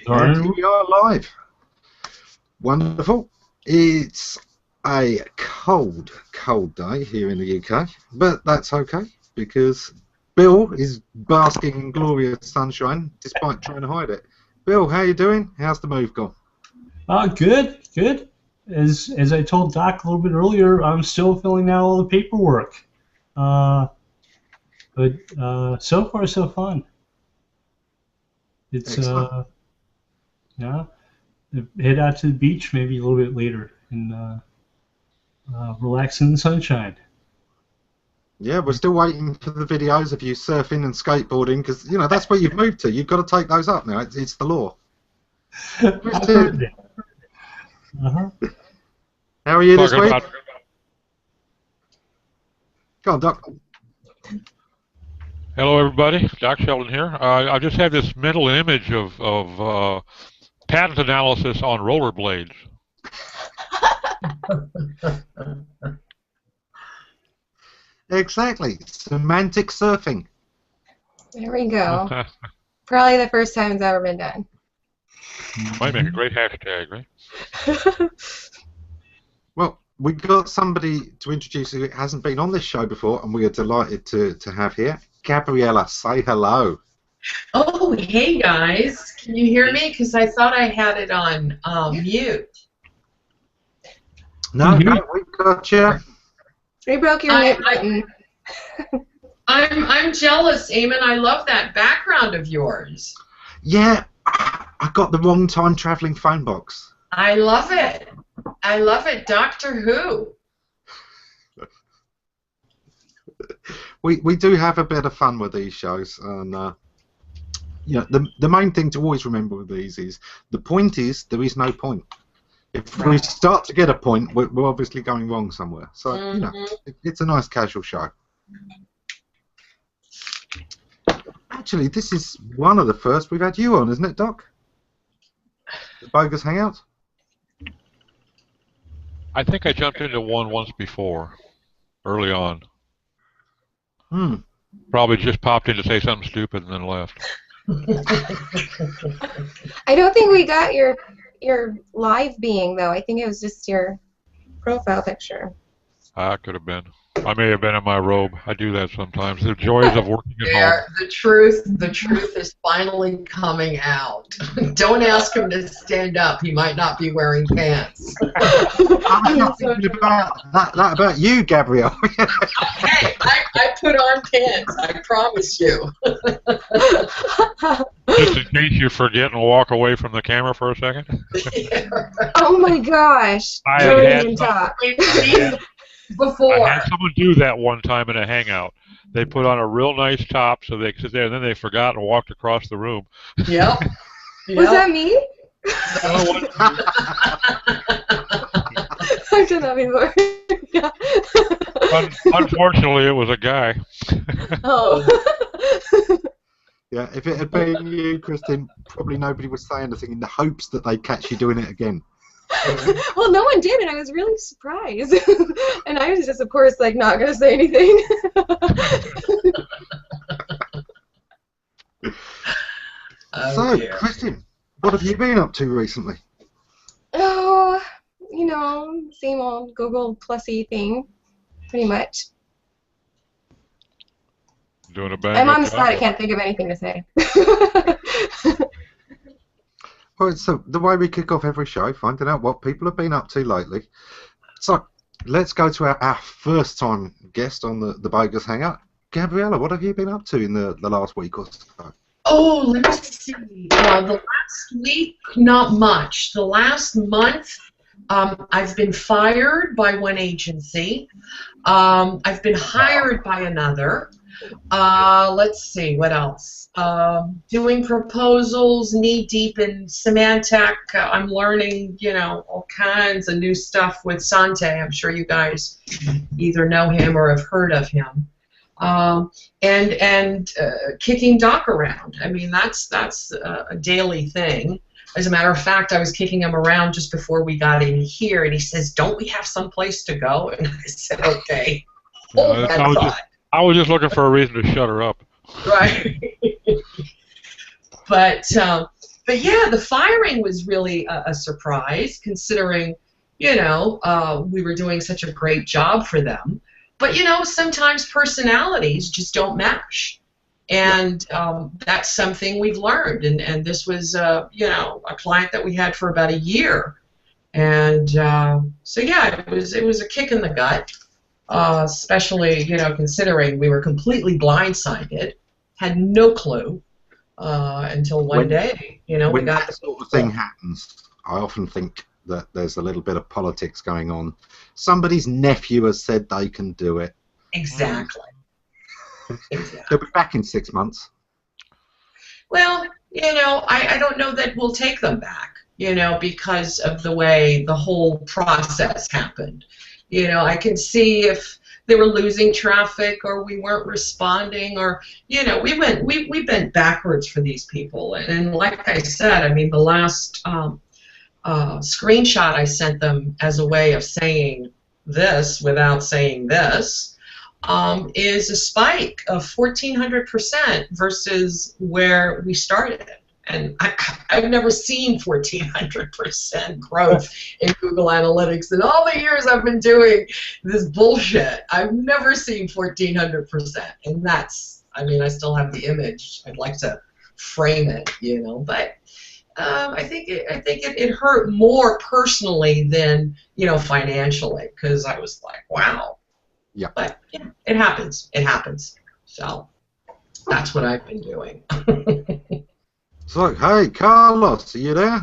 And we are live. Wonderful. It's a cold, cold day here in the UK, but that's okay because Bill is basking in glorious sunshine despite trying to hide it. Bill, how you doing? How's the move gone? Good, good. As I told Doc a little bit earlier, I'm still filling out all the paperwork. But so far so fun. It's yeah. Head out to the beach maybe a little bit later and relax in the sunshine. Yeah, we're still waiting for the videos of you surfing and skateboarding because you know that's where you've moved to. You've got to take those up now. It's the law. I've heard it. How are you this week? Go on, Doc. Hello, everybody. Doc Sheldon here. I just have this mental image of patent analysis on rollerblades. Exactly. Semantic surfing. There we go. Probably the first time it's ever been done. Might make a great hashtag, right? Well, we got somebody to introduce who hasn't been on this show before, and we are delighted to have here. Gabriella, say hello. Oh, hey guys. Can you hear me? Because I thought I had it on mute. No, no, we got you. We broke your mute button. I'm jealous, Eamon. I love that background of yours. Yeah, I got the wrong time traveling phone box. I love it. I love it. Doctor Who. We do have a bit of fun with these shows, and you know, the main thing to always remember with these is the point is there is no point. If we start to get a point, we're obviously going wrong somewhere. So you know, it's a nice casual show. Actually, this is one of the first we've had you on, isn't it, Doc? The Bogus Hangout? I think I jumped into one once before, early on. Probably just popped in to say something stupid and then left. I don't think we got your live being, though. I think it was just your profile picture. Could have been. I may have been in my robe. I do that sometimes. The joys of working at home. The truth is finally coming out. Don't ask him to stand up. He might not be wearing pants. I'm not thinking about that about you, Gabrielle. Hey, I put on pants. I promise you. Just in case you forget and walk away from the camera for a second. Yeah. Oh my gosh! I had someone do that one time in a hangout. They put on a real nice top so they could sit there, and then they forgot and walked across the room. Yep. Was that me? I've done that before. Unfortunately, it was a guy. Oh. Yeah, if it had been you, Kristin, probably nobody would say anything in the hopes that they'd catch you doing it again. Well, no one did, and I was really surprised. And I was just, of course, like, not going to say anything. So, Kristin, what have you been up to recently? Oh, you know, same old Google Plusy thing, pretty much. Doing a bad I'm on the job. spot. I can't think of anything to say. All right, so the way we kick off every show, finding out what people have been up to lately. So, let's go to our first time guest on the Bogus Hangout. Gabriella, what have you been up to in the last week or so? Oh, let me see. The last week, not much. The last month, I've been fired by one agency. I've been hired by another. Let's see, what else? Doing proposals, knee-deep in Symantec. I'm learning, you know, all kinds of new stuff with Sante. I'm sure you guys either know him or have heard of him. And kicking Doc around. I mean, that's a daily thing. As a matter of fact, I was kicking him around just before we got in here, and he says, "Don't we have some place to go?" And I said, "Okay." I was just looking for a reason to shut her up. Right. But But yeah, the firing was really a surprise, considering, we were doing such a great job for them. But, sometimes personalities just don't match. And that's something we've learned. And this was, a client that we had for about a year. And so, yeah, it was a kick in the gut, especially, considering we were completely blindsided, had no clue until one day, we when got that sort of thing happens, I often think that there's a little bit of politics going on. Somebody's nephew has said they can do it. Exactly. Exactly. They'll be back in 6 months. Well, I don't know that we'll take them back, because of the way the whole process happened. I can see if they were losing traffic or we weren't responding, or, we bent backwards for these people. And like I said, I mean, the last screenshot I sent them as a way of saying this without saying this is a spike of 1,400% versus where we started. And I've never seen 1,400% growth in Google Analytics in all the years I've been doing this bullshit. I've never seen 1,400%, and that's, I mean, I still have the image. I'd like to frame it, but I think it hurt more personally than financially, because I was like, wow. Yeah. But it happens. It happens. So that's what I've been doing. So, hey, Carlos, are you there?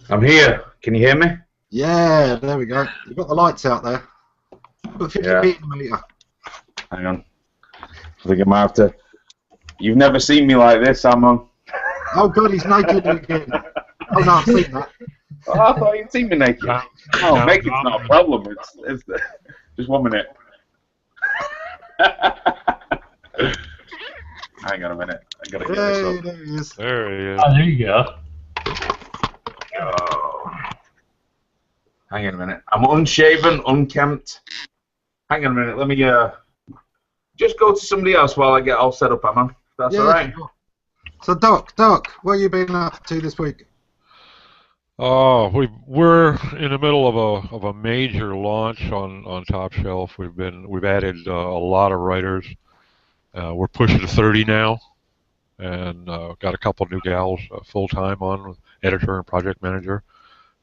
I'm here. Can you hear me? Yeah, there we go. You've got the lights out there. Put 50 feet in the meter. Hang on. I think I might have to. You've never seen me like this, Ammon. Oh, God, he's naked again. Oh, no, I've seen that. Oh, I thought you'd seen me naked. Oh, naked's not a problem. It's just 1 minute. Hang on a minute. I gotta get this up. There he is. There he is. Oh, there you go. Oh. Hang on a minute. I'm unshaven, unkempt. Hang on a minute. Let me just go to somebody else while I get all set up, Ammon. That's all right. Sure. So, Doc, what have you been up to this week? Oh, we're in the middle of a major launch on Top Shelf. We've added a lot of writers. We're pushing to 30 now, and got a couple new gals full time on, editor and project manager,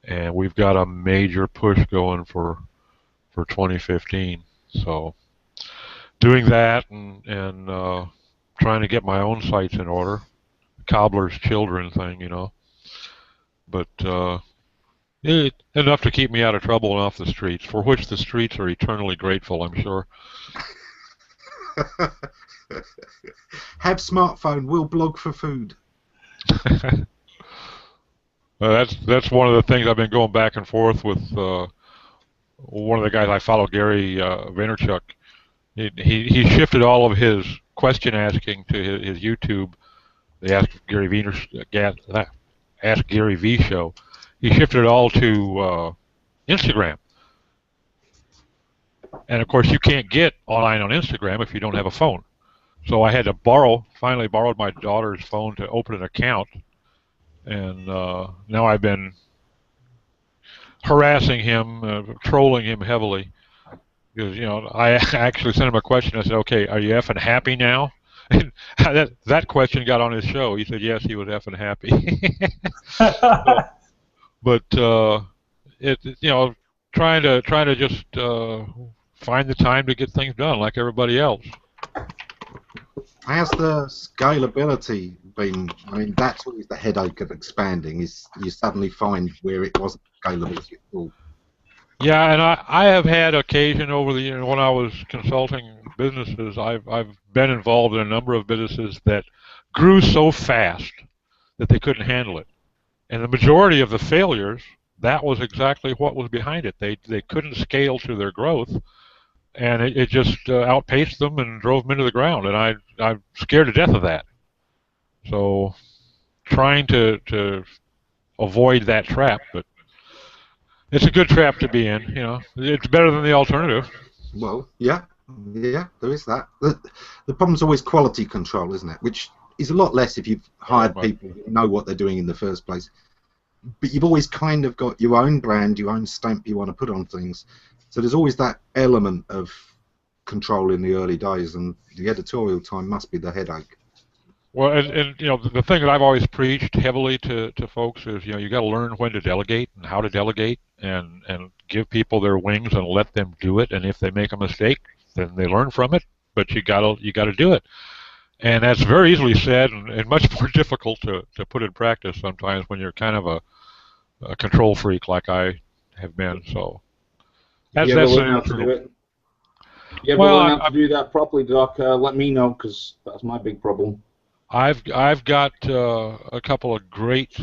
and we've got a major push going for 2015. So doing that and trying to get my own sites in order, cobbler's children thing, but enough to keep me out of trouble and off the streets, for which the streets are eternally grateful, I'm sure. Have smartphone, will blog for food. That's one of the things I've been going back and forth with one of the guys I follow, Gary Vaynerchuk. He shifted all of his question asking to his YouTube, the Ask Gary V show. He shifted it all to Instagram. And of course, you can't get online on Instagram if you don't have a phone. So I had to finally borrowed my daughter's phone to open an account. And now I've been harassing him, trolling him heavily. Because, I actually sent him a question. I said, okay, are you effing happy now? And that question got on his show. He said, yes, he was effing happy. But trying to just find the time to get things done like everybody else. How's the scalability been? I mean, that's always the headache of expanding, is you suddenly find where it wasn't scalable at all. Yeah, and I have had occasion over the years when I was consulting businesses, I've been involved in a number of businesses that grew so fast that they couldn't handle it. And the majority of the failures, that was exactly what was behind it. They couldn't scale to their growth, and it just outpaced them and drove them into the ground. And I'm scared to death of that. So trying to avoid that trap, but it's a good trap to be in. It's better than the alternative. Well, yeah, there is that. The problem's always quality control, isn't it? Which is a lot less if you've hired people who know what they're doing in the first place. But you've always kind of got your own brand, your own stamp you want to put on things. So there's always that element of control in the early days, and the editorial time must be the headache. Well, and you know, the thing that I've always preached heavily to folks is, you know, you got to learn when to delegate and how to delegate, and give people their wings and let them do it. And if they make a mistake, then they learn from it. But you gotta do it. And that's very easily said, and much more difficult to put in practice sometimes when you're kind of a control freak like I have been. So that's learn how to do it? You ever learn how to do that properly, Doc? Let me know, because that's my big problem. I've got a couple of great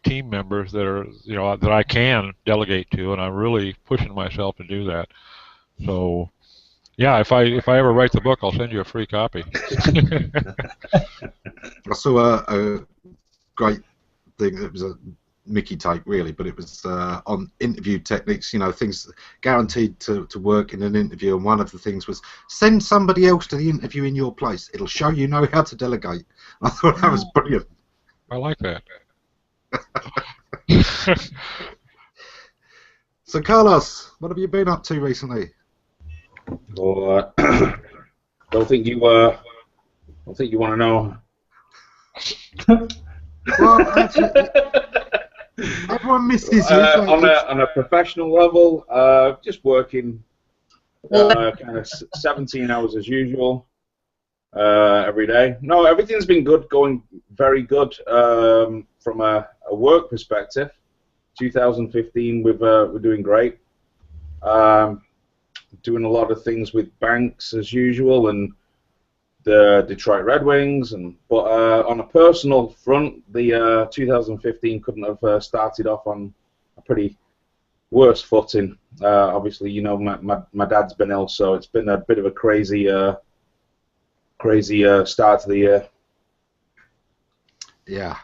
team members that are, you know, that I can delegate to, and I'm really pushing myself to do that. So yeah, if I ever write the book, I'll send you a free copy. I saw a great thing. It was a Mickey tape, really, but it was on interview techniques, you know, things guaranteed to work in an interview, and one of the things was send somebody else to the interview in your place. It'll show you know how to delegate. I thought that was brilliant. I like that. So, Carlos, what have you been up to recently? Well, don't think you want to know. Well, actually, everyone misses you. On a professional level, just working kind of 17 hours as usual every day. No, everything's been good, going very good from a work perspective. 2015, we're doing great. Doing a lot of things with banks as usual, and the Detroit Red Wings, but on a personal front, the 2015 couldn't have started off on a pretty worse footing. Obviously, you know, my dad's been ill, so it's been a bit of a crazy start to the year. Yeah.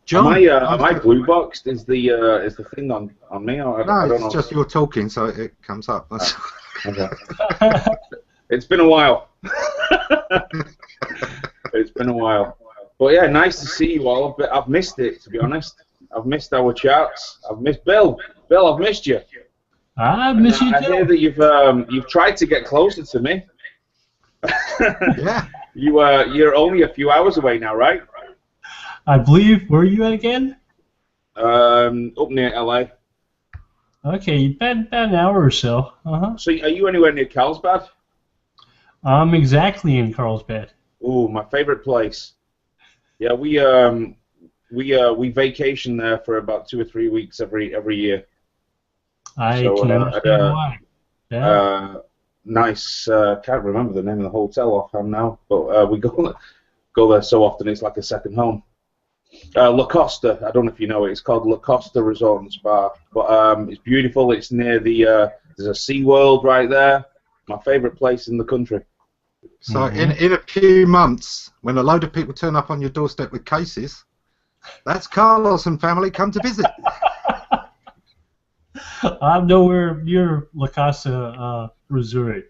John, am I blue boxed? Is the thing on me? I don't know. It's just you're talking, so it comes up. Okay. It's been a while. It's been a while. But yeah, nice to see you all. I've missed it, to be honest. I've missed our chats. I've missed Bill. Bill, I've missed you. I miss you too. I hear that you've tried to get closer to me. Yeah. You're only a few hours away now, right? I believe. Where are you at again? Up near LA. Okay, about an hour or so. So are you anywhere near Carlsbad? I'm exactly in Carlsbad. Ooh, my favorite place. Yeah, we vacation there for about 2 or 3 weeks every year. I can understand why. Yeah. Nice. Can't remember the name of the hotel offhand now, but we go there so often it's like a second home. La Costa. I don't know if you know it. It's called La Costa Resort and Spa, but it's beautiful. It's near the there's a Sea World right there. My favorite place in the country. So in a few months, when a load of people turn up on your doorstep with cases, that's Carlos and family come to visit. I'm nowhere near La Casa Resort.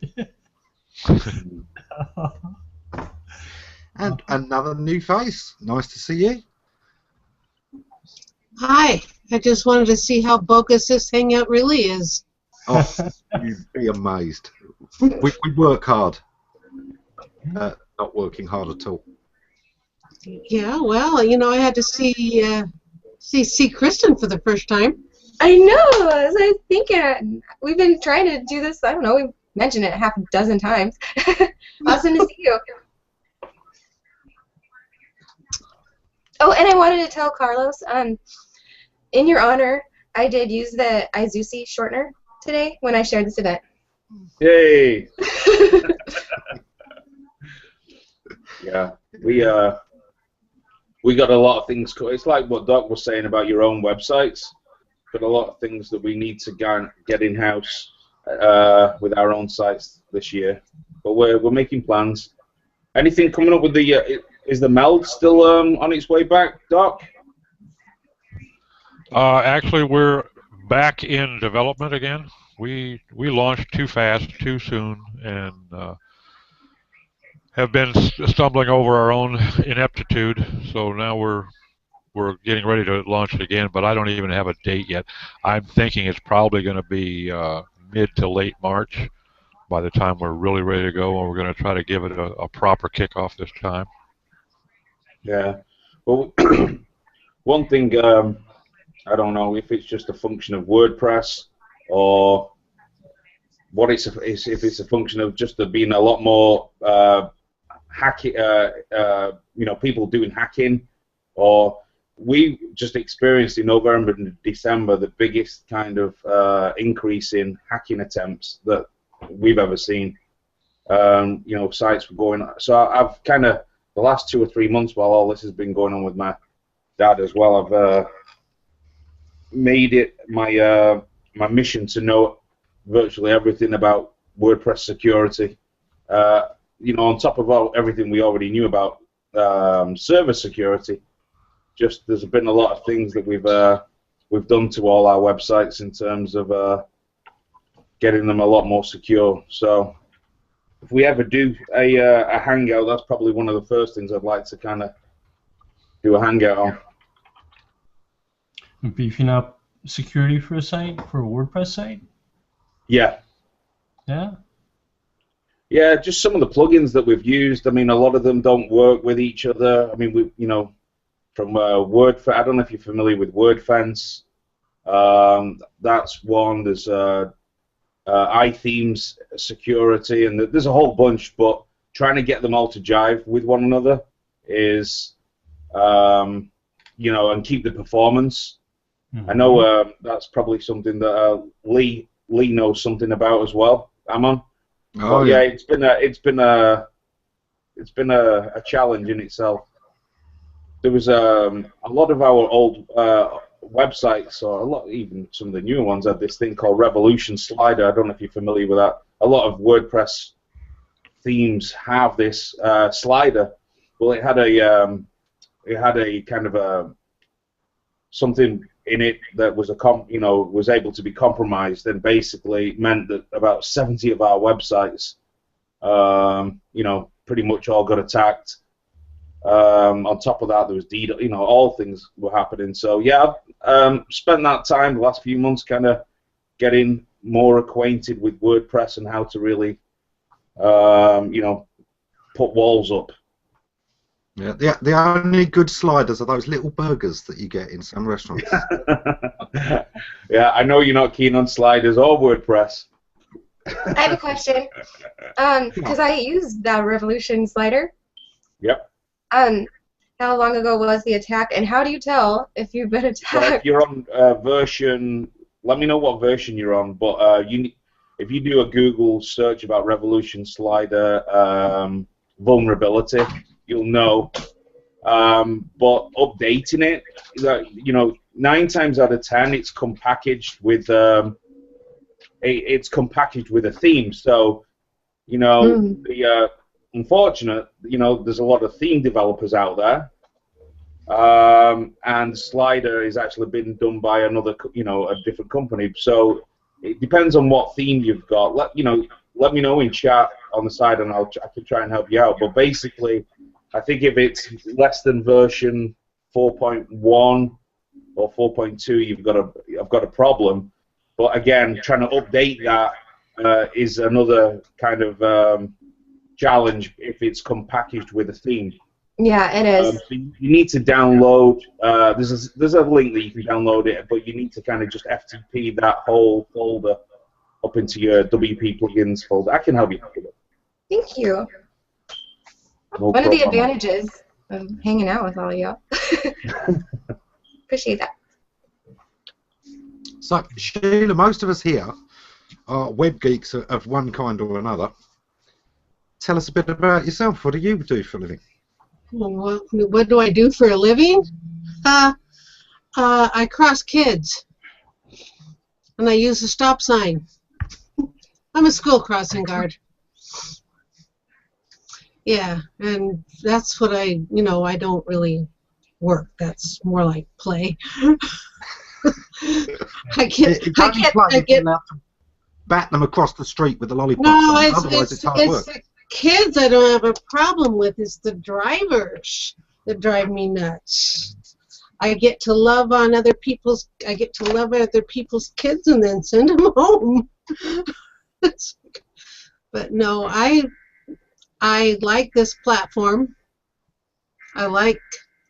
And another new face. Nice to see you. Hi. I just wanted to see how bogus this hangout really is. Oh, you'd be amazed. We work hard. Not working hard at all. Yeah, well, you know, I had to see Kristin for the first time. I know. As I was thinking, we've been trying to do this. I don't know. We've mentioned it half a dozen times. Awesome to see you. Oh, and I wanted to tell Carlos, in your honor, I did use the Izusi shortener today when I shared this event. Yay! Yeah, we got a lot of things. It's like what Doc was saying about your own websites. Got a lot of things that we need to get in house with our own sites this year. But we're making plans. Anything coming up with the? Is the meld still on its way back, Doc? Actually, we're back in development again. We launched too fast, too soon, and have been stumbling over our own ineptitude. So now we're getting ready to launch it again, but I don't even have a date yet. I'm thinking it's probably going to be mid to late March by the time we're really ready to go, and we're going to try to give it a proper kickoff this time. Yeah. Well, one thing, I don't know if it's just a function of WordPress or what if it's a function of just there being a lot more hacking, people doing hacking, or we just experienced in November and December the biggest kind of increase in hacking attempts that we've ever seen. Sites were going. So I've kind of the last 2 or 3 months while all this has been going on with my dad as well, I've made it my mission to know virtually everything about WordPress security. On top of everything we already knew about server security, just there's been a lot of things that we've done to all our websites in terms of getting them a lot more secure. So if we ever do a hangout, that's probably one of the first things I'd like to kind of do a hangout on. Beefing up security for a site, for a WordPress site? Yeah. Yeah? Yeah, just some of the plugins that we've used. I mean, a lot of them don't work with each other. I mean, from WordFence, I don't know if you're familiar with WordFence. That's one. There's iThemes security, and there's a whole bunch, but trying to get them all to jive with one another is, and keep the performance. Mm-hmm. I know that's probably something that Lee knows something about as well. Ammon. Oh yeah, it's been a challenge in itself. There was a lot of our old websites, or even some of the newer ones, had this thing called Revolution Slider. I don't know if you're familiar with that. A lot of WordPress themes have this slider. Well, it had a kind of a something in it that was was able to be compromised, and basically meant that about 70 of our websites, pretty much all got attacked. On top of that, there was DDoS. All things were happening. So yeah, I've spent that time the last few months kind of getting more acquainted with WordPress and how to really, put walls up. Yeah, the only good sliders are those little burgers that you get in some restaurants. Yeah, I know you're not keen on sliders or WordPress. I have a question. Because I used the Revolution slider. Yep. How long ago was the attack, and how do you tell if you've been attacked? Well, if you're on version, let me know what version you're on. But if you do a Google search about Revolution slider vulnerability, you'll know. But updating it, 9 times out of 10, it's compackaged with a theme. So, the unfortunate, there's a lot of theme developers out there, and Slider is actually been done by another, a different company. So it depends on what theme you've got. Let me know in chat on the side, and I can try and help you out. But basically, I think if it's less than version 4.1 or 4.2, I've got a problem. But again, trying to update that is another kind of challenge if it's compackaged with a theme. Yeah, it is. So you need to download. There's a link that you can download it, but you need to kind of just FTP that whole folder up into your WP plugins folder. I can help you with it. Thank you. No One of the problem. advantages of hanging out with all of you. Appreciate that. So, Sheila, most of us here are web geeks of one kind or another. Tell us a bit about yourself. What do you do for a living? Well, what do I do for a living? I cross kids, and I use a stop sign. I'm a school crossing guard. Yeah, and that's what I don't really work. That's more like play. I get bat them across the street with the lollipop. No, otherwise it's hard work. kids I don't have a problem with. It's the drivers that drive me nuts. I get to love other people's kids and then send them home. But no, I like this platform. I like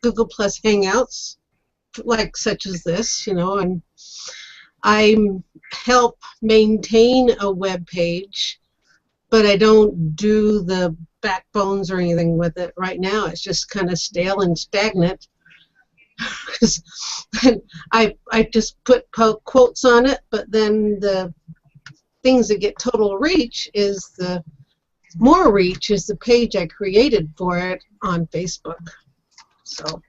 Google Plus Hangouts, like such as this, and I help maintain a web page, but I don't do the backbones or anything with it right now. It's just kind of stale and stagnant. I just put quotes on it, but then the things that get total reach is the page I created for it on Facebook. So,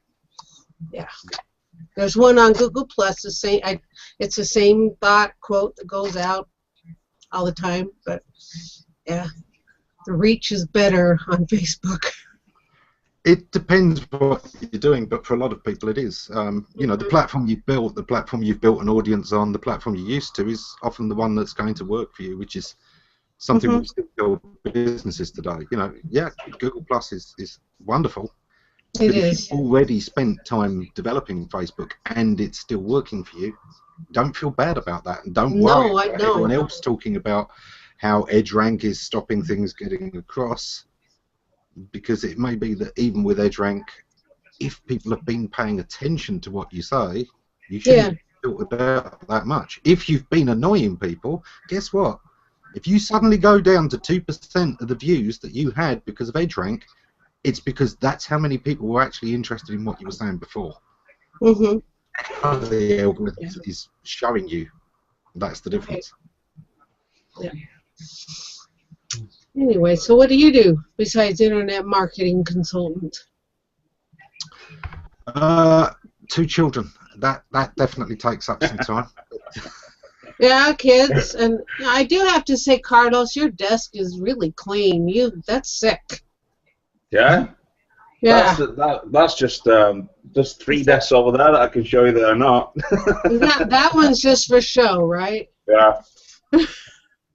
yeah. There's one on Google Plus. It's the same thought quote that goes out all the time, but yeah, the reach is better on Facebook. It depends what you're doing, but for a lot of people it is. The platform you've built, an audience on, the platform you're used to is often the one that's going to work for you, which is something we still build businesses today. Google Plus is wonderful. It but is. If you've already spent time developing Facebook and it's still working for you, don't feel bad about that, and don't worry about everyone else talking about how EdgeRank is stopping things getting across. Because it may be that even with EdgeRank, if people have been paying attention to what you say, you shouldn't feel about that much. If you've been annoying people, guess what? If you suddenly go down to 2% of the views that you had because of EdgeRank, it's because that's how many people were actually interested in what you were saying before. Mm-hmm. The algorithm is showing you. That's the difference. Yeah. Anyway, so what do you do besides internet marketing consultant? 2 children. That definitely takes up some time. Yeah, kids, and I do have to say, Carlos, your desk is really clean. That's sick. Yeah. Yeah. That's just there's 3 desks over there that I can show you that are not. that one's just for show, right? Yeah.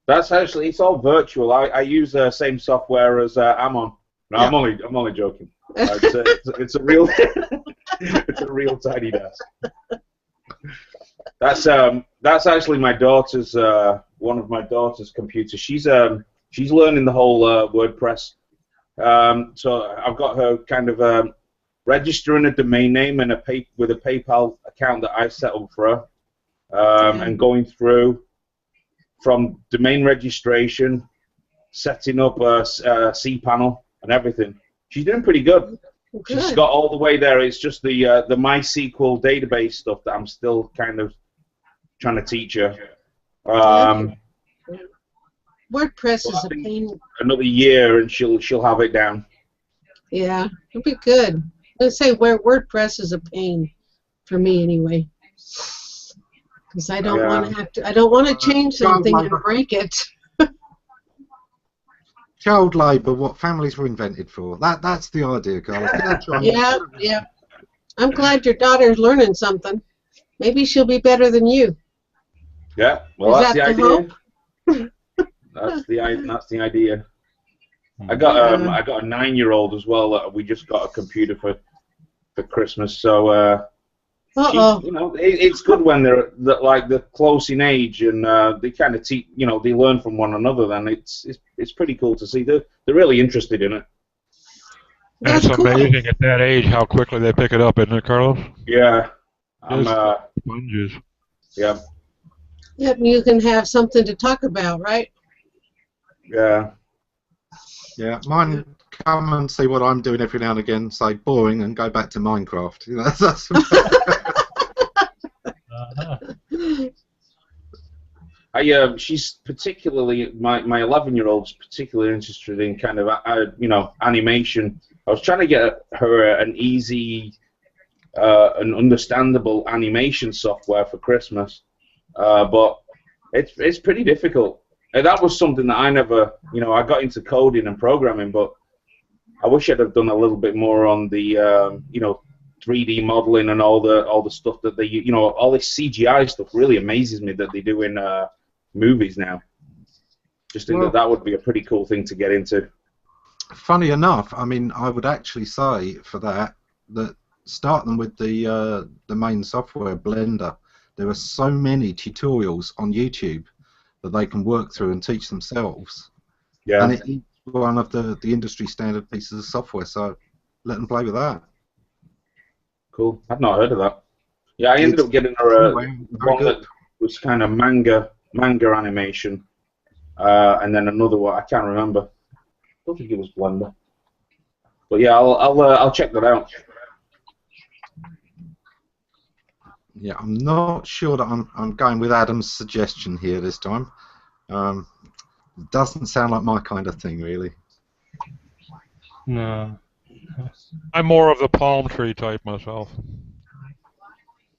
That's actually, it's all virtual. I use the same software as Ammon. No, I'm only joking. It's a real it's a real tiny desk. That's actually my daughter's one of my daughter's computers. She's learning the whole WordPress. So I've got her kind of registering a domain name and with a PayPal account that I set up for her, and going through from domain registration, setting up a cPanel and everything. She's doing pretty good. She's got all the way there. It's just the MySQL database stuff that I'm still kind of trying to teach her. WordPress is a pain. Another year and she'll have it down. Yeah, it'll be good. Let's say WordPress is a pain for me anyway. Because I don't want to I don't want to change something and break it. Child labour, what families were invented for. That's the idea, Carlos. Yeah. I'm glad your daughter's learning something. Maybe she'll be better than you. Yeah, well, that's the idea. Hope? That's the idea. I got a 9-year-old as well. We just got a computer for Christmas, so. It's good when they're close in age and they kind of they learn from one another. Then it's pretty cool to see. They're really interested in it. And it's amazing at that age how quickly they pick it up, isn't it, Carlos? Yeah. Sponges. Yeah. Yep, you can have something to talk about, right? Yeah. Yeah, mine come and see what I'm doing every now and again, say boring, and go back to Minecraft. She's particularly my 11-year-old's particularly interested in kind of animation. I was trying to get her an easy and understandable animation software for Christmas, but it's pretty difficult. And that was something that I never, I got into coding and programming, but I wish I'd have done a little bit more on the 3D modeling and all the stuff that they, all this CGI stuff really amazes me that they do in movies now. Just think that would be a pretty cool thing to get into. funny enough, I mean, I would actually say for that start them with the main software, Blender. There are so many tutorials on YouTube that they can work through and teach themselves. Yeah. And it is one of the industry standard pieces of software, so let them play with that. Cool. I've not heard of that. Yeah, I ended up getting her one that was kind of manga animation, and then another one I can't remember. I don't think it was Blender. But yeah, I'll check that out. Yeah, I'm not sure that I'm going with Adam's suggestion here this time. Doesn't sound like my kind of thing, really. No. I'm more of the palm tree type myself.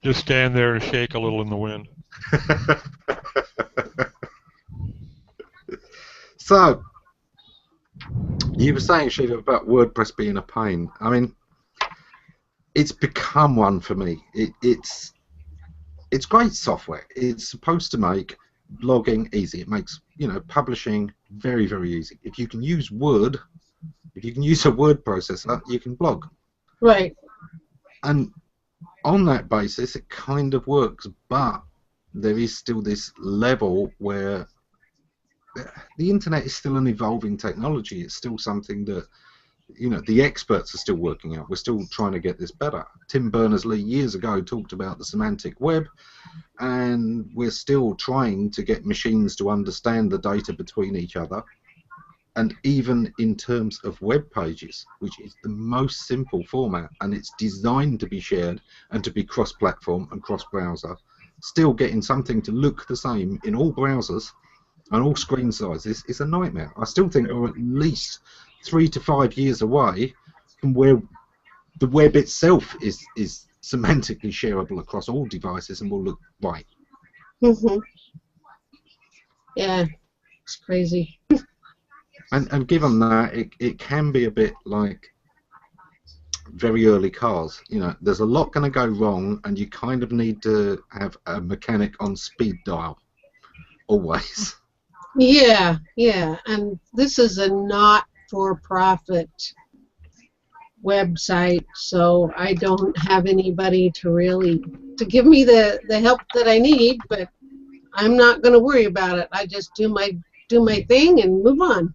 Just stand there and shake a little in the wind. So, you were saying, Shiva, about WordPress being a pain. I mean, it's become one for me. It's great software. It's supposed to make blogging easy. It makes, you know, publishing very, very easy. If you can use Word, if you can use a word processor, you can blog. Right. And on that basis, it kind of works, but there is still this level where the internet is still an evolving technology. It's still something that, you know, the experts are still working out. We're still trying to get this better. Tim Berners-Lee years ago talked about the semantic web, and we're still trying to get machines to understand the data between each other. And even in terms of web pages, which is the most simple format, and it's designed to be shared and to be cross-platform and cross-browser, still getting something to look the same in all browsers and all screen sizes is a nightmare. I still think we're at least 3 to 5 years away from where the web itself is semantically shareable across all devices and will look right. Mm-hmm. Yeah, it's crazy. And given that, it can be a bit like very early cars. You know, there's a lot going to go wrong, and you kind of need to have a mechanic on speed dial, always. Yeah, yeah, and this is a not-for-profit website, so I don't have anybody to give me the help that I need, but I'm not going to worry about it. I just do my thing and move on.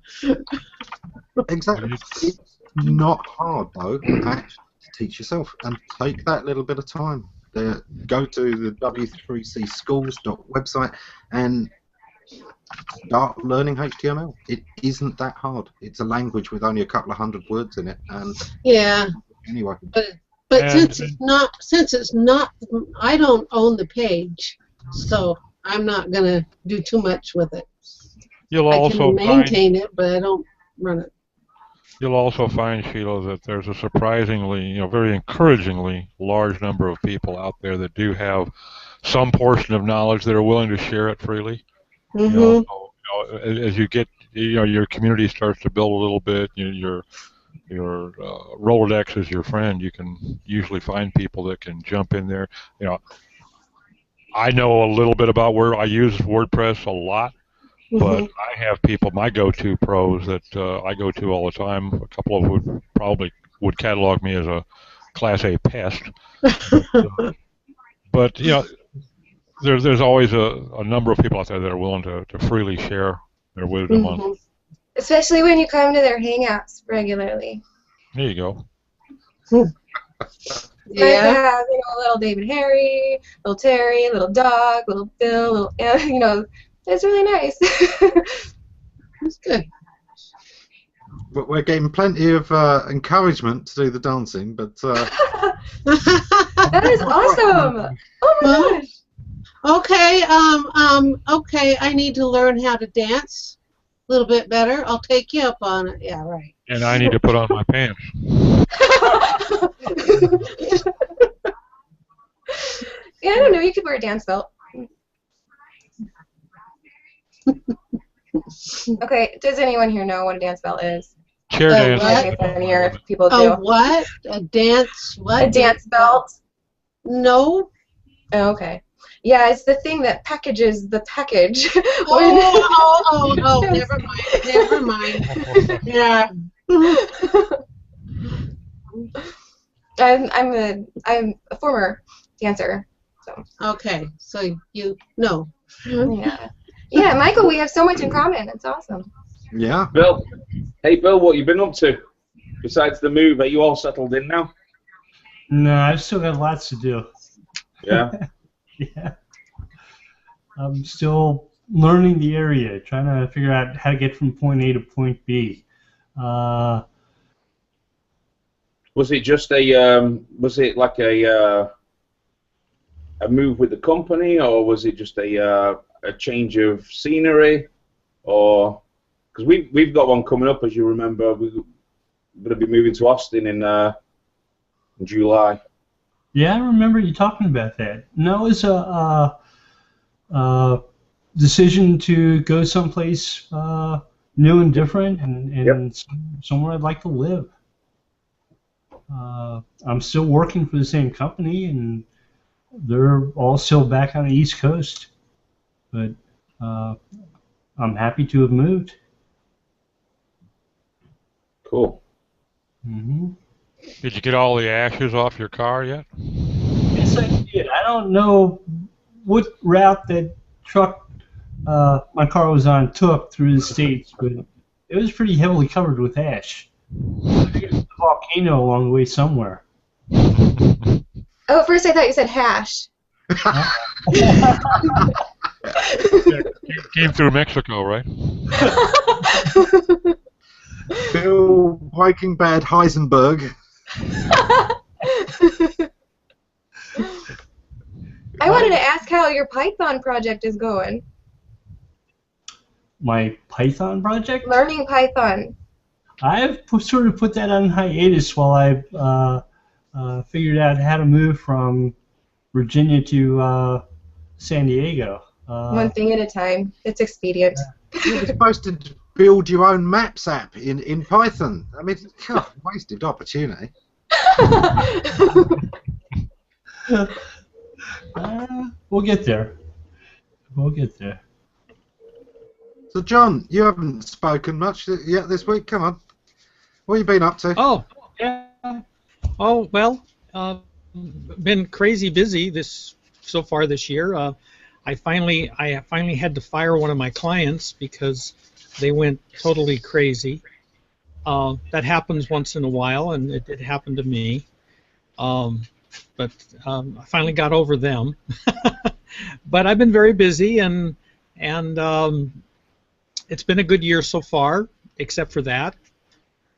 Exactly. It's not hard, though, actually, to teach yourself, and take that little bit of time. Go to the w3cschools.website and start learning HTML. It isn't that hard. It's a language with only a couple of hundred words in it, and yeah. Anyway. But since it's not, I don't own the page, so I'm not gonna do too much with it. You'll I also can maintain it, but I don't run it. You'll also find, Sheila, that there's a surprisingly, very encouragingly large number of people out there that do have some portion of knowledge that are willing to share it freely. Mm-hmm. As you get, your community starts to build a little bit. Your Rolodex is your friend. You can usually find people that can jump in there. I know a little bit about I use WordPress a lot. But I have people, my go-to pros that I go to all the time. A couple of them probably would catalog me as a Class A pest. But there's always a number of people out there that are willing to freely share their wisdom on. Especially when you come to their hangouts regularly. There you go. Yeah. Nice to have, little David Harry, little Terry, little Dog, little Bill, little, it's really nice. That's good. But we're getting plenty of encouragement to do the dancing, but... That is awesome! Oh my gosh! Okay, okay, I need to learn how to dance a little bit better. I'll take you up on it. Yeah, right. And I need to put on my pants. Yeah, I don't know, you could wear a dance belt. Okay, does anyone here know what a dance belt is? Chair dance. If people do. What? A dance? What? A dance belt? No. Oh, okay. Yeah, it's the thing that packages the package. Oh, never mind. Never mind. Yeah. I'm a former dancer, so. Okay, so you know. Yeah. Yeah, Michael, we have so much in common. That's awesome. Yeah. Bill, hey Bill, what you been up to? Besides the move, are you all settled in now? No, I've still got lots to do. Yeah. Yeah. I'm still learning the area, trying to figure out how to get from point A to point B. Was it just a was it like a move with the company, or was it just a change of scenery, or because we've got one coming up, as you remember, we're going to be moving to Austin in July. Yeah, I remember you talking about that. No, it was a decision to go someplace new and different, and somewhere I'd like to live. I'm still working for the same company, and they're all still back on the East Coast, but I'm happy to have moved. Cool. Mm-hmm. Did you get all the ashes off your car yet? Yes, I did. I don't know what route that truck my car was on took through the States, but it was pretty heavily covered with ash. There's a volcano along the way somewhere. Oh, at first I thought you said hash. Came through Mexico, right? Bill Breaking Bad Heisenberg. I wanted to ask how your Python project is going. My Python project? Learning Python. I've sort of put that on hiatus while I figured out how to move from Virginia to San Diego. One thing at a time. It's expedient. You're supposed to build your own maps app in Python. I mean, God, wasted opportunity. We'll get there. We'll get there. So, John, you haven't spoken much yet this week. Come on. What have you been up to? Oh, yeah. Oh, well, been crazy busy so far this year. I finally had to fire one of my clients because they went totally crazy. That happens once in a while, and it did happen to me. But I finally got over them. But I've been very busy, and it's been a good year so far, except for that.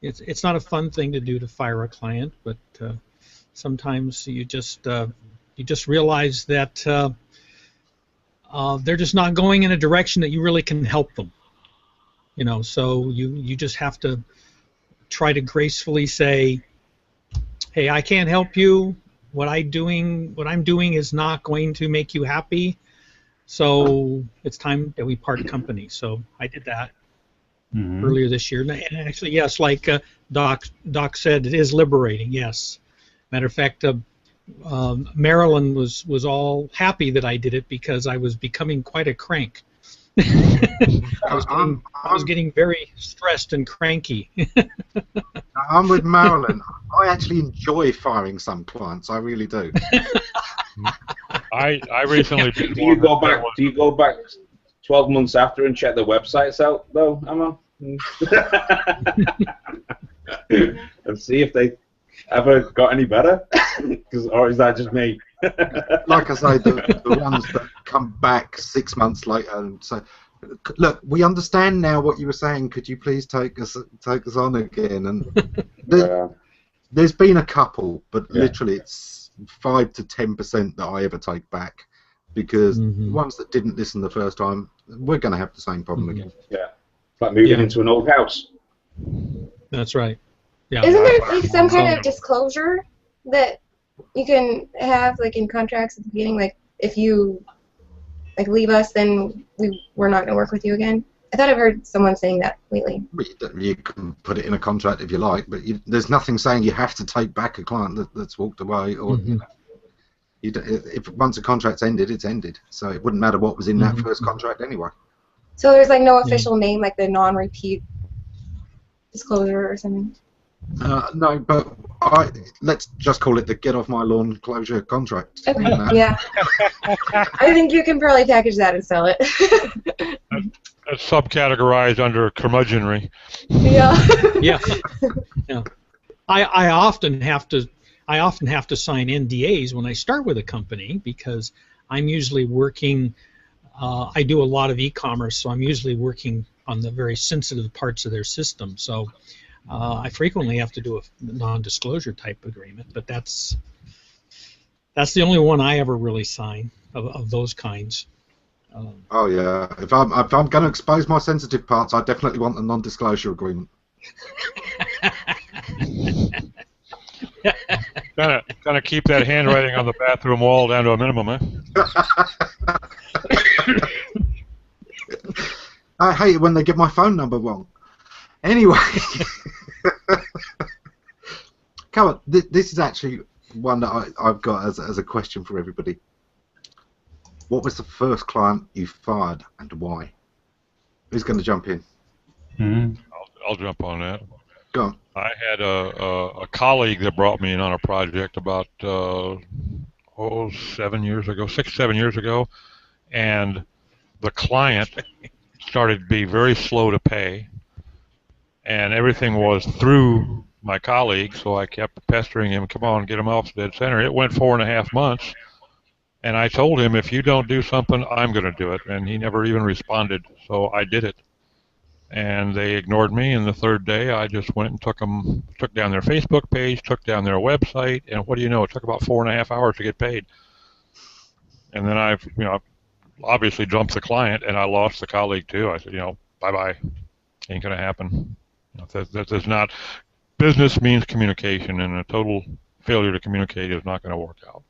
It's not a fun thing to do to fire a client, but sometimes you just realize that they're just not going in a direction that you really can help them. You know, so you just have to try to gracefully say, hey, I can't help you. What I'm doing is not going to make you happy. So it's time that we part company. So I did that earlier this year. And actually, yes, like Doc said, it is liberating. Yes. Matter of fact, Marilyn was all happy that I did it because I was becoming quite a crank. I was getting very stressed and cranky. I'm with Marilyn. I actually enjoy firing some clients. I really do. I recently did. Do you go back 12 months after and check the websites out though, Emma? And see if they ever got any better? Or is that just me? Like I say, the ones that come back 6 months later and say, look, we understand now what you were saying. Could you please take us on again? And there's been a couple, but literally it's 5 to 10% that I ever take back, because the ones that didn't listen the first time, we're going to have the same problem again. Yeah, it's like moving into an old house. That's right. Yeah. Isn't there like some kind of disclosure that you can have, like in contracts at the beginning, like if you like leave us, then we're not going to work with you again? I thought I've heard someone saying that lately. You can put it in a contract if you like, but there's nothing saying you have to take back a client that's walked away, or if once a contract's ended, it's ended. So it wouldn't matter what was in that first contract anyway. So there's like no official name, like the non-repeat disclosure or something. No, but let's just call it the get off my lawn closure contract. Okay. Yeah. I think you can probably package that and sell it. That's subcategorized under curmudgeonry. Yeah. Yeah. Yeah. I often have to sign NDAs when I start with a company because I'm usually working. I do a lot of e-commerce, so I'm usually working on the very sensitive parts of their system. So I frequently have to do a non-disclosure type agreement, but that's the only one I ever really sign of those kinds. Oh yeah, if I'm going to expose my sensitive parts, I definitely want a non-disclosure agreement. Kind of keep that handwriting on the bathroom wall down to a minimum, eh? I hate it when they get my phone number wrong. Anyway, come on, this is actually one that I've got as a question for everybody. What was the first client you fired and why? Who's going to jump in? Mm-hmm. I'll jump on that. Go on. I had a colleague that brought me in on a project about 7 years ago, 6-7 years ago, and the client started to be very slow to pay, and everything was through my colleague, so I kept pestering him, come on, get him off the dead center. It went 4.5 months, and I told him, if you don't do something, I'm going to do it, and he never even responded, so I did it. And they ignored me, and the third day I just went and took down their Facebook page, took down their website, and what do you know, it took about 4.5 hours to get paid. And then I've obviously jumped the client, and I lost the colleague too. I said, bye-bye, ain't gonna happen. That is not, business means communication, and a total failure to communicate is not going to work out.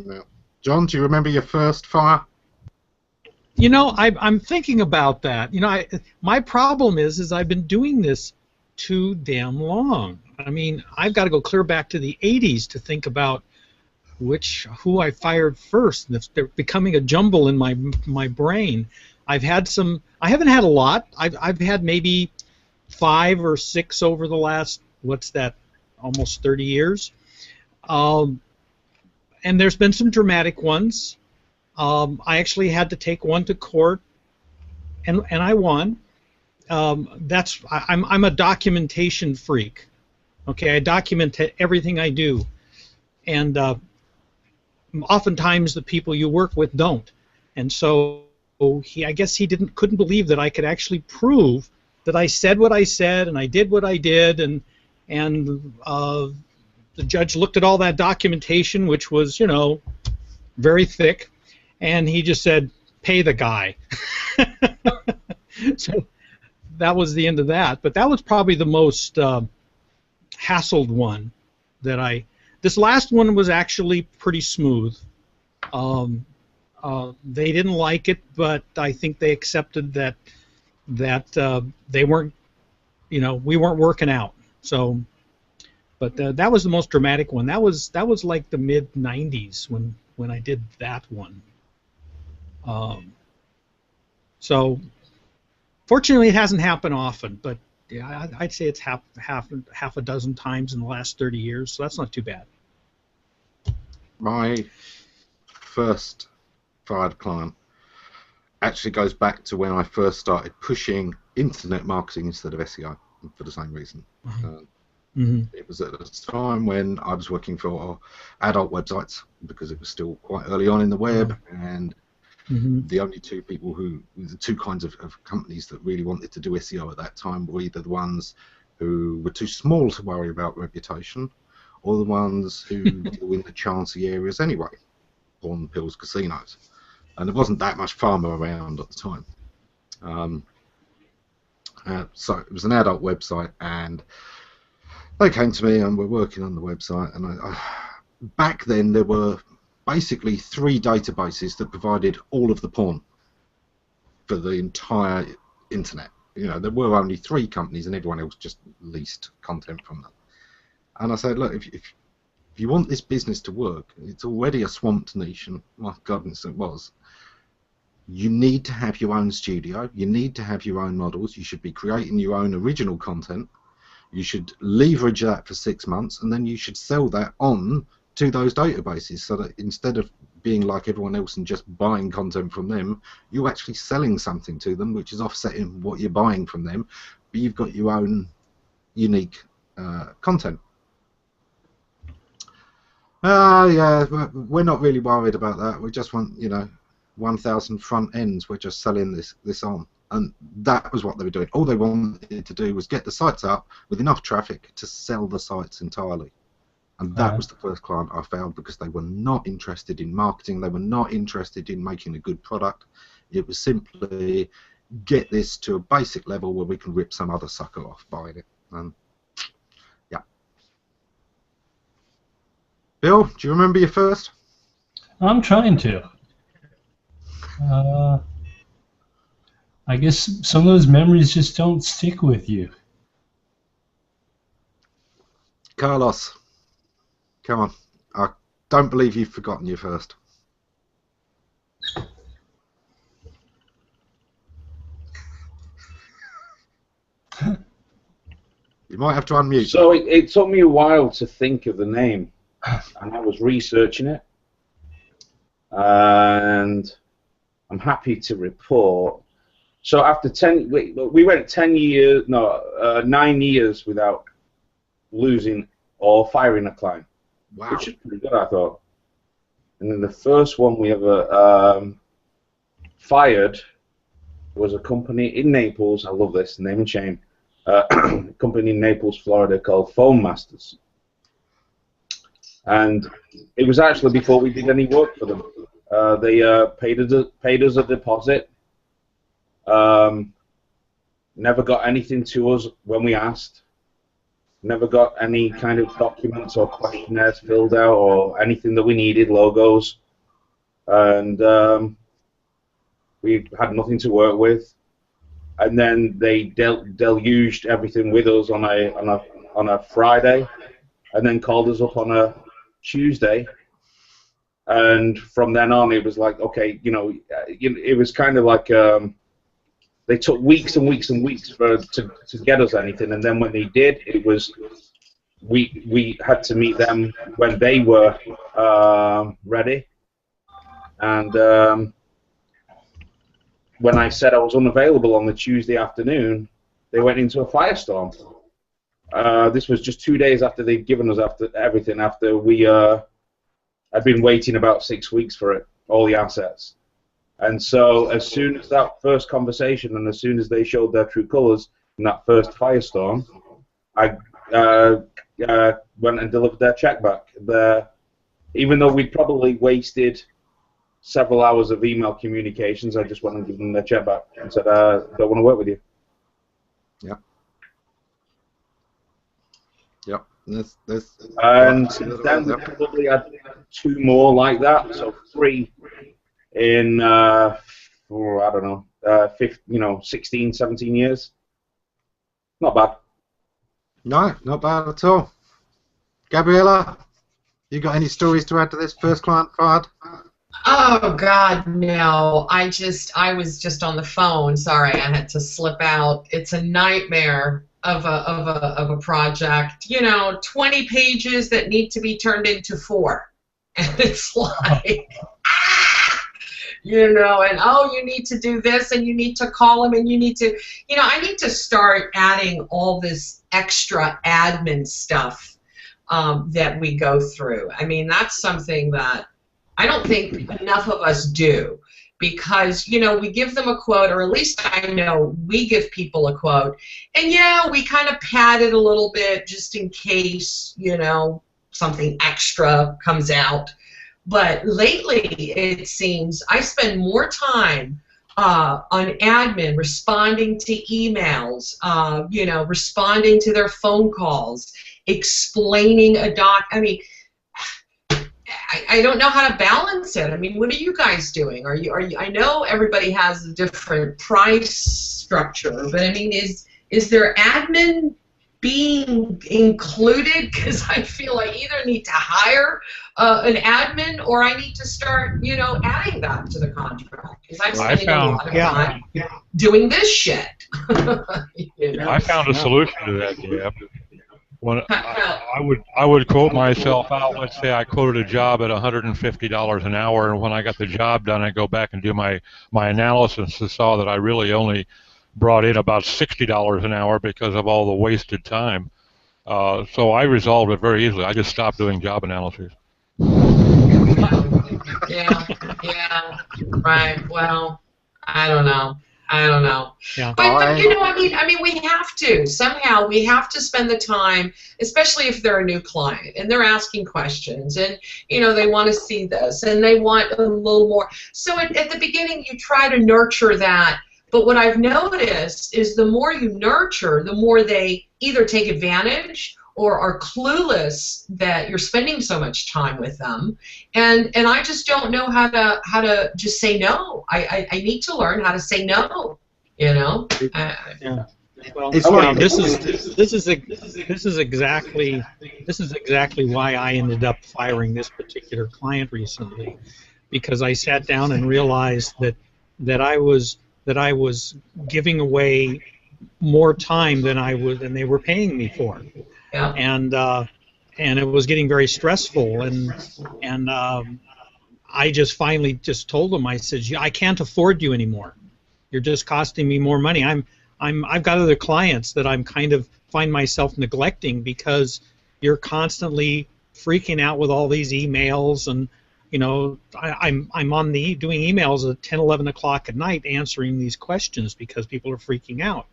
Yeah. John, do you remember your first fire? I'm thinking about that. My problem is I've been doing this too damn long. I mean, I've got to go clear back to the 80s to think about who I fired first. They're becoming a jumble in my brain. I haven't had a lot. I've had maybe 5 or 6 over the last, almost 30 years. And there's been some dramatic ones. I actually had to take one to court, and I won. I'm a documentation freak. Okay, I document everything I do, and oftentimes the people you work with don't. And so I guess he couldn't believe that I could actually prove that I said what I said and I did what I did, and the judge looked at all that documentation, which was very thick. And he just said, pay the guy. So that was the end of that. But that was probably the most hassled one that this last one was actually pretty smooth. They didn't like it, but I think they accepted that they weren't, we weren't working out. So, but that was the most dramatic one. That was like the mid-90s when I did that one. So fortunately it hasn't happened often, but yeah, I'd say it's half a dozen times in the last 30 years, so that's not too bad. My first fired client actually goes back to when I first started pushing internet marketing instead of SEO for the same reason. It was at a time when I was working for adult websites because it was still quite early on in the web, and the only two kinds of companies that really wanted to do SEO at that time were either the ones who were too small to worry about reputation, or the ones who deal in the chancy areas anyway, pawn, pills, casinos. And there wasn't that much pharma around at the time. So it was an adult website, and they came to me and were working on the website. And back then there were basically 3 databases that provided all of the porn for the entire internet. There were only 3 companies, and everyone else just leased content from them. And I said, look, if you want this business to work, it's already a swamped niche, and my goodness, it was. You need to have your own studio. You need to have your own models. You should be creating your own original content. You should leverage that for 6 months, and then you should sell that on to those databases, so that instead of being like everyone else and just buying content from them, you're actually selling something to them, which is offsetting what you're buying from them, but you've got your own unique content. Yeah, we're not really worried about that. We just want, 1,000 front ends. We're just selling this on. And that was what they were doing. All they wanted to do was get the sites up with enough traffic to sell the sites entirely. And that was the first client I found, because they were not interested in marketing. They were not interested in making a good product. It was simply get this to a basic level where we can rip some other sucker off buying it. And yeah. Bill, do you remember your first? I'm trying to. I guess some of those memories just don't stick with you. Carlos, come on. I don't believe you've forgotten your first. You might have to unmute. So it took me a while to think of the name, and I was researching it, and I'm happy to report. So after 10, we went 10 years, no, 9 years without losing or firing a client, Wow. which is pretty good, I thought. And then the first one we ever fired was a company in Naples. I love this name and shame. Company in Naples, Florida, called Phone Masters. And it was actually before we did any work for them. They paid us a deposit. Never got anything to us when we asked. Never got any kind of documents or questionnaires filled out or anything that we needed, logos. And we had nothing to work with. And then they deluged everything with us on a Friday, and then called us up on a Tuesday. And from then on, it was like, okay, it was kind of like they took weeks and weeks and weeks to get us anything, and then when they did, it was we had to meet them when they were ready. And when I said I was unavailable on the Tuesday afternoon, they went into a firestorm. This was just 2 days after they'd given us everything, after we had been waiting about 6 weeks for it, all the assets. And so as soon as that first conversation and as soon as they showed their true colors in that first firestorm, I went and delivered their check back. Even though we'd probably wasted several hours of email communications, I just went and gave them their check back and said, don't want to work with you. Yeah. Yep. And then we probably had 2 more like that, so 3 in, I don't know, 16, 17 years. Not bad. No, not bad at all. Gabriella, you got any stories to add to this first client fired? Oh God, no! I was just on the phone. Sorry, I had to slip out. It's a nightmare of a project. 20 pages that need to be turned into 4, and it's like, and oh, you need to do this, and you need to call them, and you need to, I need to start adding all this extra admin stuff that we go through. I mean, that's something that I don't think enough of us do, because, we give them a quote, or at least I know we give people a quote, and we kind of pad it a little bit just in case, something extra comes out. But lately, it seems I spend more time on admin, responding to emails, responding to their phone calls, explaining a doc. I mean, I don't know how to balance it. I mean, what are you guys doing? Are you? I know everybody has a different price structure, but I mean, is there admin being included, because I feel I either need to hire an admin or I need to start, adding that to the contract, because I'm spending a lot of time doing this shit. I found a solution to that, Gab. When I would quote myself out. Let's say I quoted a job at $150 an hour, and when I got the job done, I go back and do my analysis and saw that I really only brought in about $60 an hour because of all the wasted time. So I resolved it very easily. I just stopped doing job analyses. Yeah, right. Well, I don't know. Yeah. But I mean, we have to somehow. We have to spend the time, especially if they're a new client and they're asking questions, and they want to see this and they want a little more. So at the beginning, you try to nurture that. But what I've noticed is the more you nurture, the more they either take advantage or are clueless that you're spending so much time with them, and I just don't know how to just say no. I need to learn how to say no. Yeah. Well, this is exactly why I ended up firing this particular client recently, because I sat down and realized that I was giving away more time than they were paying me for. Yeah. And it was getting very stressful, and I just finally just told them, I said, I can't afford you anymore. You're just costing me more money. I've got other clients that I'm kind of find myself neglecting because you're constantly freaking out with all these emails, and I'm on doing emails at 10, 11 o'clock at night answering these questions because people are freaking out.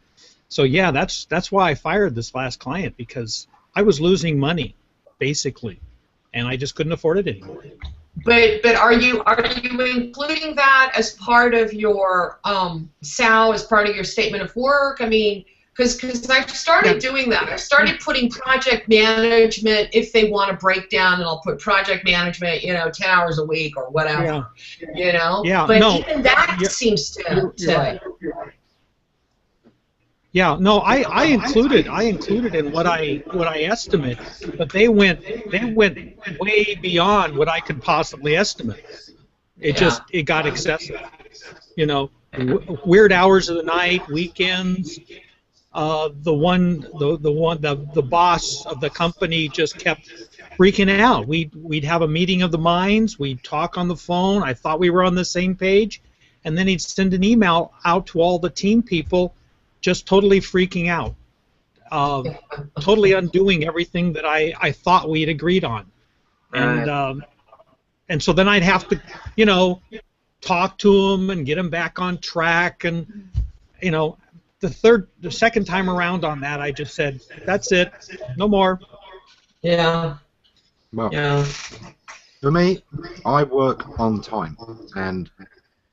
So yeah, that's why I fired this last client, because I was losing money, basically, and I just couldn't afford it anymore. But are you including that as part of your SAO, as part of your statement of work? I mean, because I've started doing that. I've started putting project management, if they want to break down, and I'll put project management, 10 hours a week or whatever. Yeah. But no, even that seems to. Yeah, no, I included in what I estimate, but they went way beyond what I could possibly estimate. It got excessive. Weird hours of the night, weekends. The boss of the company just kept freaking out. We'd have a meeting of the minds. We'd talk on the phone. I thought we were on the same page, and then he'd send an email out to all the team people, just totally freaking out, totally undoing everything that I thought we had agreed on, and so then I'd have to, talk to him and get him back on track, and the second time around on that, I just said, that's it, no more. Yeah. Well, for me, I work on time, and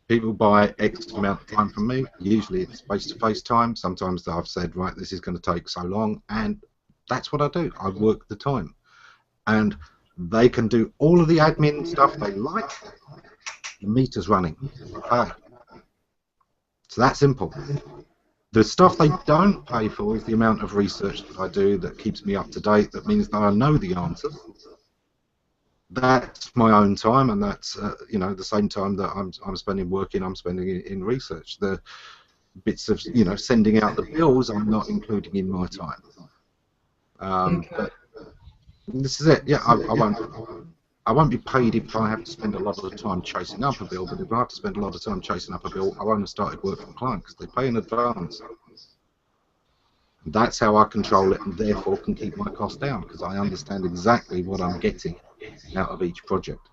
people buy X amount of time from me. Usually it's face-to-face time. Sometimes I've said, right, this is going to take so long, and that's what I do. I work the time. And they can do all of the admin stuff they like. The meter's running. Okay. So that's simple. The stuff they don't pay for is the amount of research that I do that keeps me up to date, that means that I know the answers. That's my own time, and that's the same time that I'm spending working, I'm spending in research. The bits of sending out the bills I'm not including in my time. But this is it. Yeah, I won't be paid if I have to spend a lot of the time chasing up a bill. But if I have to spend a lot of time chasing up a bill, I won't have started work for the client because they pay in advance. That's how I control it, and therefore can keep my costs down, because I understand exactly what I'm getting out of each project.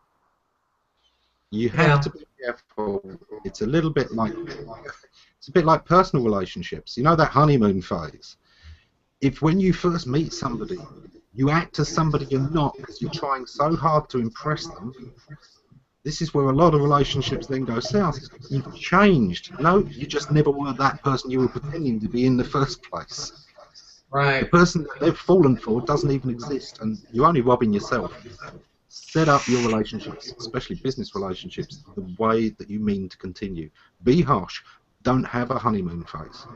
You have to be careful. It's a bit like personal relationships. That honeymoon phase. If when you first meet somebody, you act as somebody you're not because you're trying so hard to impress them, this is where a lot of relationships then go south. You've changed. No, you just never were that person you were pretending to be in the first place. Right. The person that they've fallen for doesn't even exist, and you're only robbing yourself. Set up your relationships, especially business relationships, the way that you mean to continue. Be harsh. Don't have a honeymoon phase.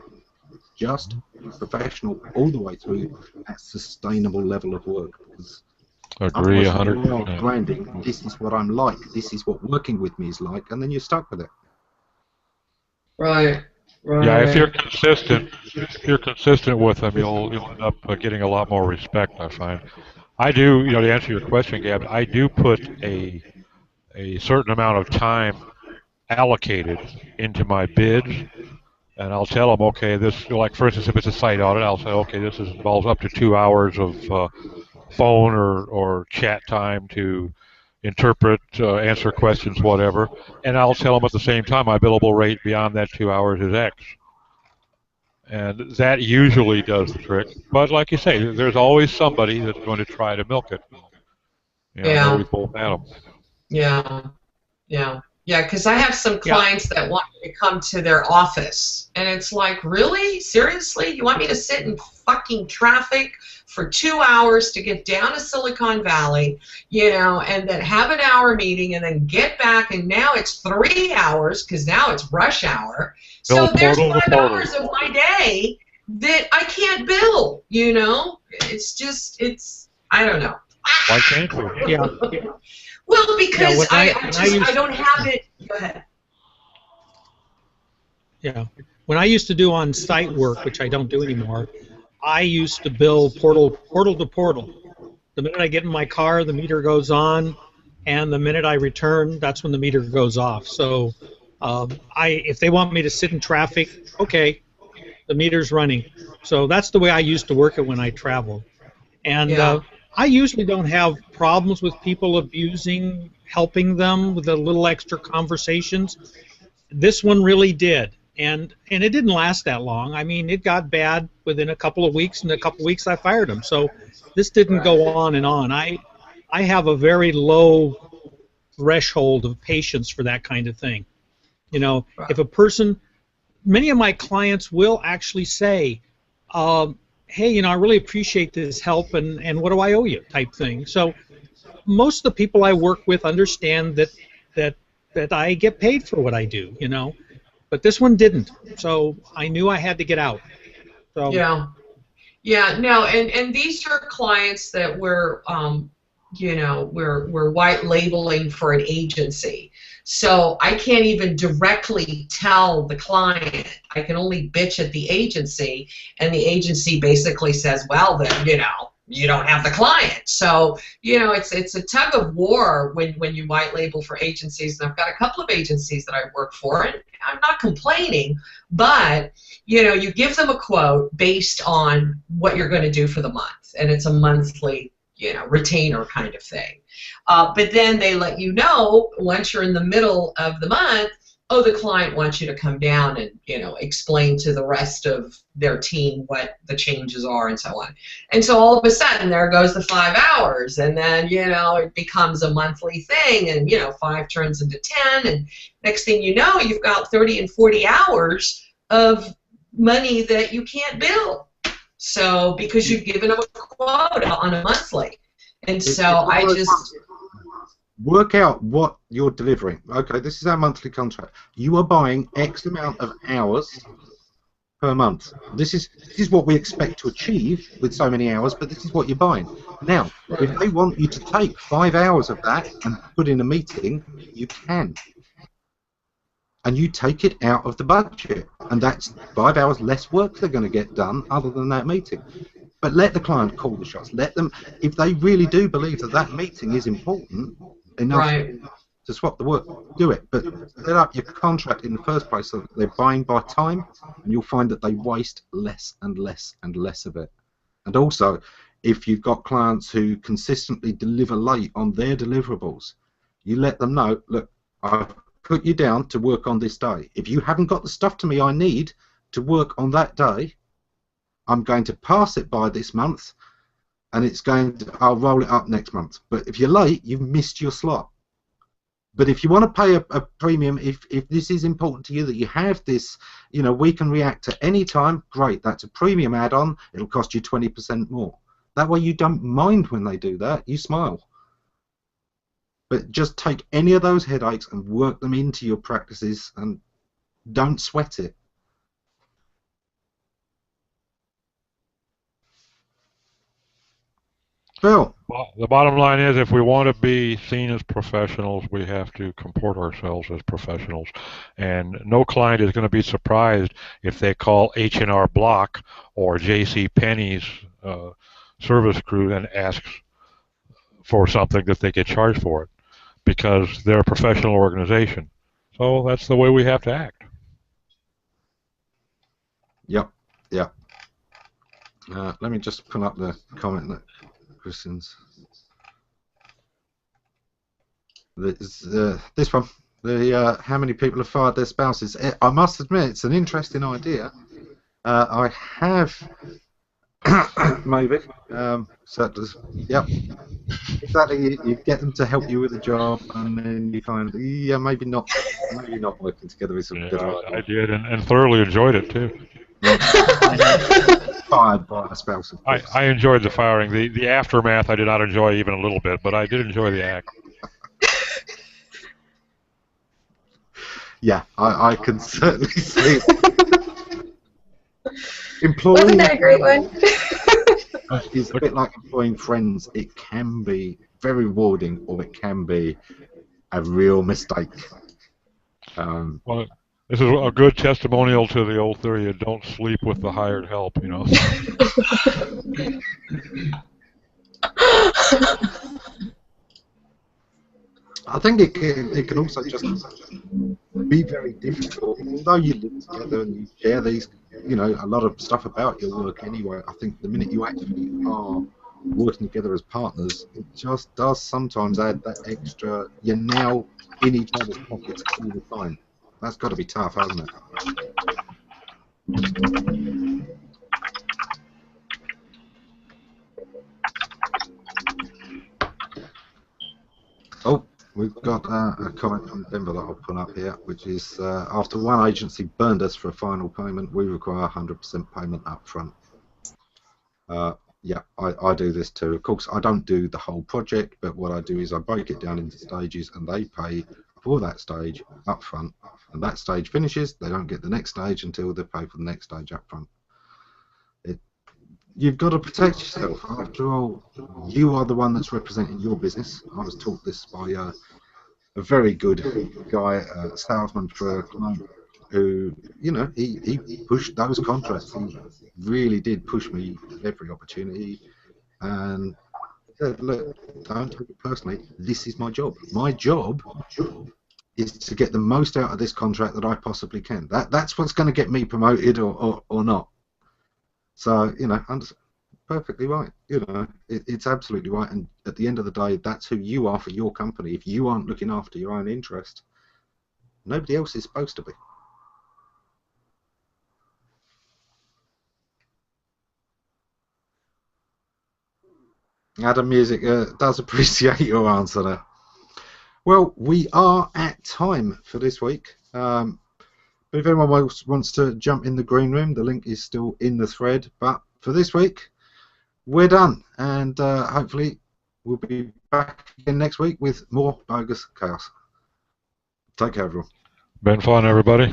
just be professional all the way through at sustainable level of work. Because Agree, otherwise, you are 100%. branding. This is what I'm like. This is what working with me is like, and then you're stuck with it. Right. Right. Yeah, if you're consistent with them, you'll end up getting a lot more respect, I find. I do, to answer your question, Gab, I do put a certain amount of time allocated into my bids, and I'll tell them, okay, this, like for instance, if it's a site audit, I'll say, okay, this involves up to 2 hours of phone or chat time to interpret, answer questions, whatever, and I'll tell them at the same time my billable rate beyond that 2 hours is X. And that usually does the trick. But like you say, there's always somebody that's going to try to milk it. I know we both had them. Yeah. Yeah. Yeah, because I have some clients that want me to come to their office, and it's like, really? Seriously? You want me to sit in fucking traffic for 2 hours to get down to Silicon Valley, and then have an hour meeting and then get back, and now it's 3 hours because now it's rush hour. So there's 5 hours of my day that I can't bill, It's just, I don't know. Why can't you? Yeah. Well, because I don't have it. Go ahead. Yeah. When I used to do on-site work, which I don't do anymore, I used to bill portal to portal. The minute I get in my car, the meter goes on, and the minute I return, that's when the meter goes off. So if they want me to sit in traffic, okay, the meter's running. So that's the way I used to work it when I traveled. And I usually don't have problems with people abusing, helping them with a little extra conversations. This one really did, and it didn't last that long. I mean, it got bad within a couple of weeks, and in a couple of weeks I fired him. So this didn't go on and on. I have a very low threshold of patience for that kind of thing. If a person, many of my clients will actually say, hey, I really appreciate this help, and what do I owe you, type thing. So most of the people I work with understand that I get paid for what I do, But this one didn't, so I knew I had to get out. So yeah, no, and these are clients that we're white labeling for an agency. So I can't even directly tell the client. I can only bitch at the agency, and the agency basically says, well, then, you don't have the client. So, it's a tug of war when you white label for agencies. And I've got a couple of agencies that I work for, and I'm not complaining, but, you give them a quote based on what you're going to do for the month, and it's a monthly retainer kind of thing. But then they let you know once you're in the middle of the month, oh, the client wants you to come down and, explain to the rest of their team what the changes are and so on. And so all of a sudden there goes the 5 hours, and then, it becomes a monthly thing, and, 5 turns into 10, and next thing you know, you've got 30 and 40 hours of money that you can't bill. So, because you've given them a quota on a monthly. And so I just work out what you're delivering. Okay, this is our monthly contract. You are buying X amount of hours per month. This is what we expect to achieve with so many hours, but this is what you're buying. Now, if they want you to take 5 hours of that and put in a meeting, you can. And you take it out of the budget, and that's 5 hours less work they're going to get done other than that meeting. But let the client call the shots. Let them, if they really do believe that meeting is important enough to swap the work, do it. But set up your contract in the first place so that they're buying by time, and you'll find that they waste less and less and less of it. And also, if you've got clients who consistently deliver late on their deliverables, you let them know, look, I've put you down to work on this day. If you haven't got the stuff to me I need to work on that day, I'm going to pass it by this month, and I'll roll it up next month. But if you're late, you've missed your slot. But if you want to pay a premium, if this is important to you, that you have this, we can react at any time, great, that's a premium add-on, it'll cost you 20% more. That way you don't mind when they do that, you smile. But just take any of those headaches and work them into your practices, and don't sweat it. Bill. Well, the bottom line is, if we want to be seen as professionals, we have to comport ourselves as professionals. And no client is going to be surprised if they call H&R Block or J.C. Penney's service crew and asks for something that they get charged for it, because they're a professional organization. So that's the way we have to act. Yep. Let me just pull up the comment that Kristin's. This one. How many people have fired their spouses? I must admit, it's an interesting idea. I have maybe. Yep. Exactly. You get them to help you with a job, and then you find, yeah, maybe not working together is a good idea. I did, and thoroughly enjoyed it too. Fired by a spouse. I enjoyed the firing. The aftermath I did not enjoy even a little bit, but I did enjoy the act. Yeah, I can certainly see it. Employing Wasn't that a great one? is a bit like employing friends. It can be very rewarding, or it can be a real mistake. Well, this is a good testimonial to the old theory of don't sleep with the hired help, you know. I think it can also just be very difficult. Although you live together and you share these, a lot of stuff about your work anyway, I think the minute you actually are working together as partners, it just does sometimes add that extra, you're now in each other's pockets all the time. That's got to be tough, hasn't it? Oh, we've got a comment from Denver that I'll put up here, which is, after one agency burned us for a final payment, we require 100% payment up front. Yeah, I do this too. Of course, I don't do the whole project, but what I do is I break it down into stages, and they pay for that stage up front. And that stage finishes, they don't get the next stage until they pay for the next stage up front. You've got to protect yourself. After all, you are the one that's representing your business. I was taught this by a very good guy, a salesman for a client, who, he pushed those contracts. He really did push me every opportunity, and said, look, don't take it personally. This is my job. My job is to get the most out of this contract that I possibly can. That's what's going to get me promoted or not. So, perfectly right. It's absolutely right. And at the end of the day, that's who you are for your company. If you aren't looking after your own interest, nobody else is supposed to be. Adam Music does appreciate your answer there. Well, we are at time for this week. But if anyone else wants to jump in the green room, the link is still in the thread. But for this week, we're done. And hopefully we'll be back again next week with more Bogus Chaos. Take care, everyone. Been fun, everybody.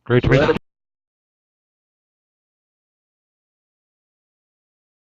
Great to meet you.